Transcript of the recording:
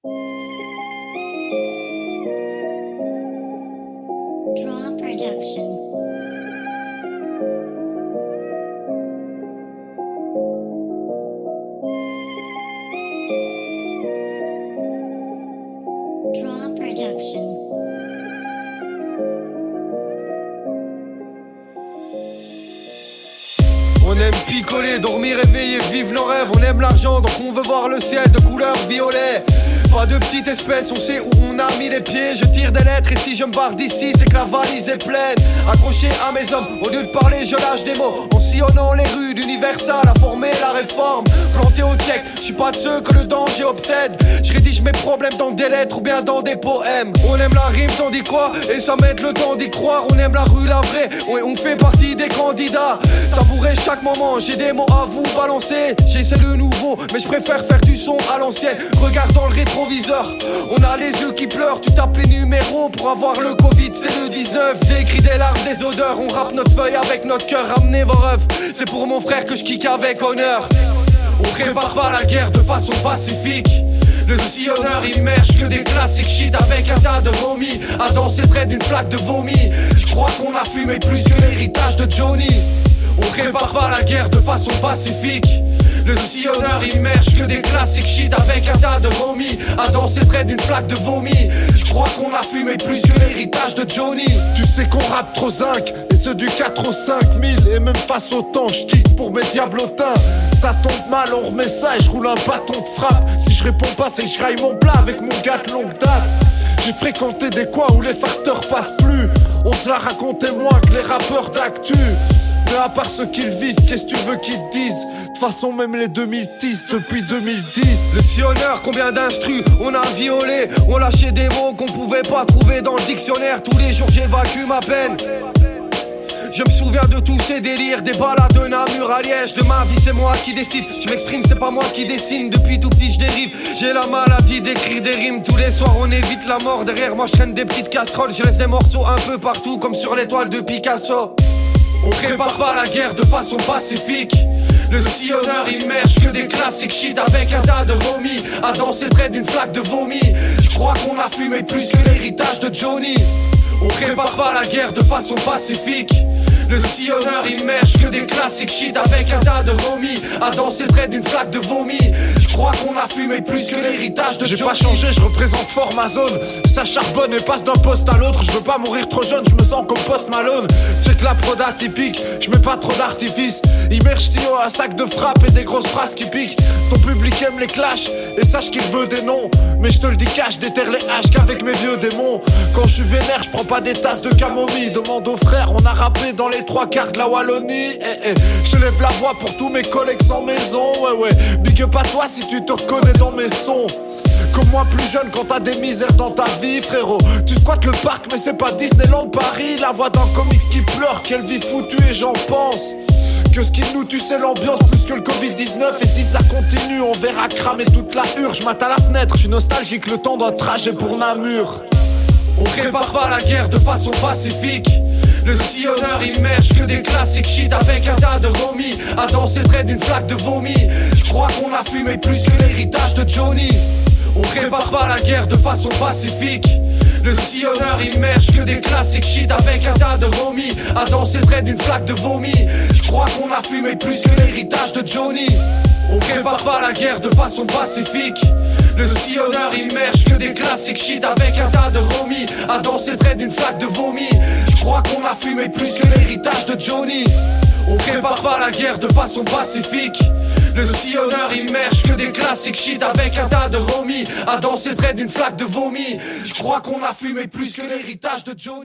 Draw Production. Draw Production. On aime picoler, dormir, réveiller, vivre nos rêves. On aime l'argent, donc on veut voir le ciel de couleur violet. Pas de petite espèce, on sait où on a mis les pieds. Je tire des lettres et si je me barre d'ici, c'est que la valise est pleine. Accroché à mes hommes, au lieu de parler, je lâche des mots. En sillonnant les rues d'Universal, à former la réforme. Planté au check, je suis pas de ceux que le danger obsède. Je rédige mes problèmes dans des lettres ou bien dans des poèmes. On aime la rime, t'en dis quoi? Et ça m'aide le temps d'y croire. On aime la rue, la vraie, ouais, on fait partie des candidats. Savourer chaque moment, j'ai des mots à vous balancer. J'essaie le nouveau, mais je préfère faire du son à l'ancienne. Regarde dans le rétroviseur, on a les yeux qui pleurent. Tu tapes les numéros pour avoir le Covid, c'est le 19. Des cris, des larmes, des odeurs. On rappe notre feuille avec notre cœur. Ramenez vos refs, c'est pour mon frère que je kick avec honneur. On prépare pas la guerre de façon pacifique. Le sillonneur immerge que des classiques shit avec un tas de vomi. À danser près d'une flaque de vomi. Je crois qu'on a fumé plus que l'héritage de Johnny. On prépare pas la guerre de façon pacifique. Le sillonneur immerge que des classiques shit avec un tas de vomi. À danser près d'une flaque de vomi. Je crois qu'on a fumé plus que l'héritage de Johnny. Tu sais qu'on rappe trop zinc, et ceux du 4 au 5000. Et même face au temps, je kick pour mes diablotins. Ça tombe mal, on remet ça et je roule un bâton de frappe. Si je réponds pas, c'est que je raille mon plat avec mon gars de longue date. J'ai fréquenté des coins où les facteurs passent plus. On se la racontait moins que les rappeurs d'actu. Mais à part ceux qu'ils vivent, qu'est-ce que tu veux qu'ils te disent? De toute façon même les 2010 depuis 2010. Le sillonneur, combien d'instrus on a violé. On lâchait des mots qu'on pouvait pas trouver dans le dictionnaire. Tous les jours j'évacue ma peine. Je me souviens de tous ces délires, des balades de Namur à Liège. De ma vie c'est moi qui décide, je m'exprime c'est pas moi qui dessine. Depuis tout petit je dérive, j'ai la maladie d'écrire des rimes. Tous les soirs on évite la mort, derrière moi je traîne des petites casseroles. Je laisse des morceaux un peu partout comme sur l'étoile de Picasso. On prépare pas la guerre de façon pacifique. Le sillonneur immerge que des classiques shit avec un tas de vomi. À danser près d'une flaque de vomi. Je crois qu'on a fumé plus que l'héritage de Johnny. On prépare pas la guerre de façon pacifique. Le sillonneur immerge que des classiques shit avec un tas de vomi. À danser près d'une flaque de vomi. Je crois qu'on a fumé plus que l'héritage de Johnny. J'ai pas changé, je représente fort ma zone. Ça charbonne et passe d'un poste à l'autre. Je veux pas mourir trop jeune, je me sens comme Post Malone. Check la prod atypique, je mets pas trop d'artifice. Immerge si haut un sac de frappe et des grosses phrases qui piquent. Ton public aime les clashs et sache qu'il veut des noms. Mais je te le dis cache, déterre les haches qu'avec mes vieux démons. Quand je suis vénère, je prends pas des tasses de camomille. Demande aux frères, on a rappé dans les 3/4 de la Wallonie. Je lève la voix pour tous mes collègues sans maison. Ouais, big up à toi si tu te reconnais dans mes sons. Comme moi plus jeune quand t'as des misères dans ta vie frérot. Tu squattes le parc mais c'est pas Disneyland Paris. La voix d'un comique qui pleure, quelle vie foutue et j'en pense. Que ce qui nous tue c'est l'ambiance plus que le Covid-19. Et si ça continue on verra cramer toute la urge. Je mate à la fenêtre, je suis nostalgique le temps d'un trajet pour Namur. On prépare pas la guerre de façon pacifique. Le sillonneur immerge que des classiques shit avec un tas de vomi. À danser près d'une flaque de vomi. Je crois qu'on a fumé plus que l'héritage de Johnny. On prépare pas la guerre de façon pacifique. Le sillonneur immerge que des classiques shit avec un tas de vomi. À danser près d'une flaque de vomi. Je crois qu'on a fumé plus que l'héritage de Johnny. On prépare pas la guerre de façon pacifique. Le sillonneur immerge que des classiques shit avec un tas de vomi. À danser près d'une flaque de vomi. Je crois qu'on a fumé plus que l'héritage de Johnny. On prépare pas la guerre de façon pacifique. Le sillonneur immerge que des classiques shit avec un tas de vomi. À danser près d'une flaque de vomi. Je crois qu'on a fumé plus que l'héritage de Johnny.